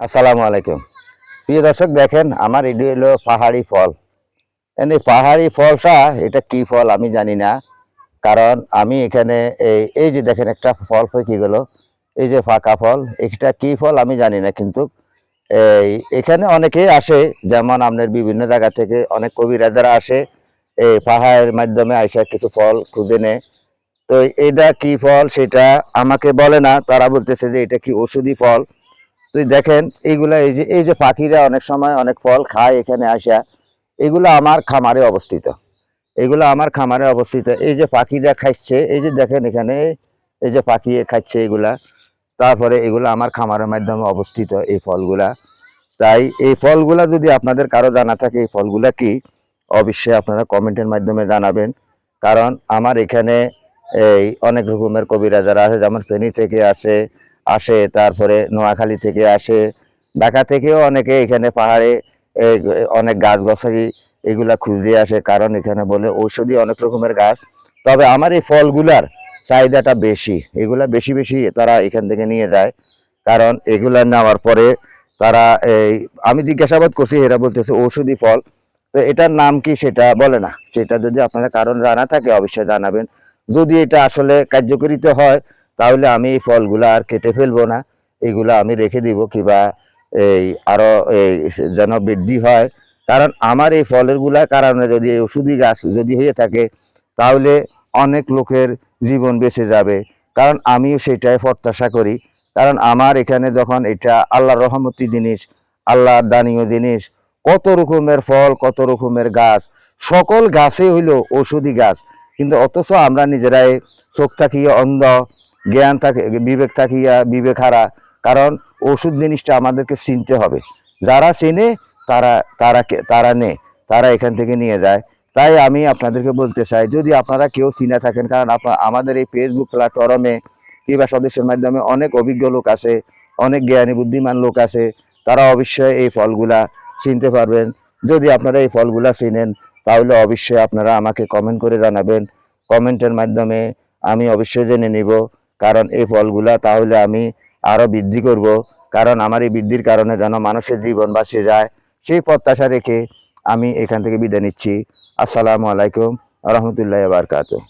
আসসালামু আলাইকুম। প্রিয় দর্শক, দেখেন আমার এটি হলো পাহাড়ি ফল। এই পাহাড়ি ফলটা এটা কি ফল আমি জানি না। কারণ আমি এখানে এই যে দেখেন একটা ফল কি গেল, এই যে ফাঁকা ফল, এটা কি ফল আমি জানি না। কিন্তু এই এখানে অনেকেই আসে, যেমন আপনার বিভিন্ন জায়গা থেকে অনেক কবিরাজারা আসে, এই পাহাড়ের মাধ্যমে আইসা কিছু ফল খুঁজে নেয়। তো এটা কি ফল সেটা আমাকে বলে না, তারা বলতেছে যে এটা কি ঔষধি ফল। তুই দেখেন এইগুলা, এই যে পাখিরা অনেক সময় অনেক ফল খায় এখানে আসা, এগুলো আমার খামারে অবস্থিত। এগুলো আমার খামারে অবস্থিত, এই যে পাখিরা খাচ্ছে, এই যে দেখেন এখানে এই যে পাখি খাচ্ছে এগুলা। তারপরে এগুলো আমার খামারের মাধ্যমে অবস্থিত এই ফলগুলা। তাই এই ফলগুলা যদি আপনাদের কারো জানা থাকে এই ফলগুলা কি, অবশ্যই আপনারা কমেন্টের মাধ্যমে জানাবেন। কারণ আমার এখানে এই অনেক রকমের কবিরাজারা আছে, যেমন ফেনী থেকে আসে, তারপরে নোয়াখালী থেকে আসে, ঢাকা থেকেও অনেকে এখানে পাহাড়ে এই অনেক গাছ গছালি এগুলা খুঁজতে আসে, কারণ এখানে বলে ঔষধি অনেক রকমের গাছ। তবে আমার এই ফলগুলার চাহিদাটা বেশি, এগুলা বেশি বেশি তারা এখান থেকে নিয়ে যায়। কারণ এগুলা নেওয়ার পরে তারা আমি জিজ্ঞাসাবাদ করছি, এরা বলতেছে ঔষধি ফল। তো এটার নাম কি সেটা বলে না। সেটা যদি আপনাদের কারণ জানা থাকে অবশ্যই জানাবেন। যদি এটা আসলে কার্যকরিত হয় তাহলে আমি এই ফলগুলা আর কেটে ফেলবো না, এগুলা আমি রেখে দিব, কিবা এই আরো এই যেন বৃদ্ধি হয়। কারণ আমার এই ফলের গুলা কারণে যদি এই ওষুধি গাছ যদি হয়ে থাকে তাহলে অনেক লোকের জীবন বেঁচে যাবে। কারণ আমিও সেটাই প্রত্যাশা করি। কারণ আমার এখানে যখন এটা আল্লাহর রহমতি জিনিস, আল্লাহর দানীয় জিনিস, কত রকমের ফল, কত রকমের গাছ, সকল গাছে হইল ঔষধি গাছ। কিন্তু অথচ আমরা নিজেরাই চোখ থাকিয়া অন্ধ, জ্ঞান থাকে, বিবেক থাকিয়া বিবেক হারা। কারণ ওষুধ জিনিসটা আমাদেরকে চিনতে হবে। যারা চেনে তারা তারা তারা নেয়, তারা এখান থেকে নিয়ে যায়। তাই আমি আপনাদেরকে বলতে চাই, যদি আপনারা কেউ চিনে থাকেন, কারণ আমাদের এই ফেসবুক প্ল্যাটফর্মে কিংবা সদস্যের মাধ্যমে অনেক অভিজ্ঞ লোক আছে, অনেক জ্ঞানী বুদ্ধিমান লোক আছে, তারা অবশ্যই এই ফলগুলা চিনতে পারবেন। যদি আপনারা এই ফলগুলা চিনেন তাহলে অবশ্যই আপনারা আমাকে কমেন্ট করে জানাবেন। কমেন্টের মাধ্যমে আমি অবশ্যই জেনে নিব। কারণ এই ফলগুলা তাহলে আমি আরো বৃদ্ধি করব। কারণ আমার এই বৃদ্ধির কারণে যেন মানুষের জীবন বাঁচে যায়, সেই প্রত্যাশা রেখে আমি এখান থেকে বিদায় নিচ্ছি। আসসালামু আলাইকুম রহমতুল্লাহ বারকাতুহ।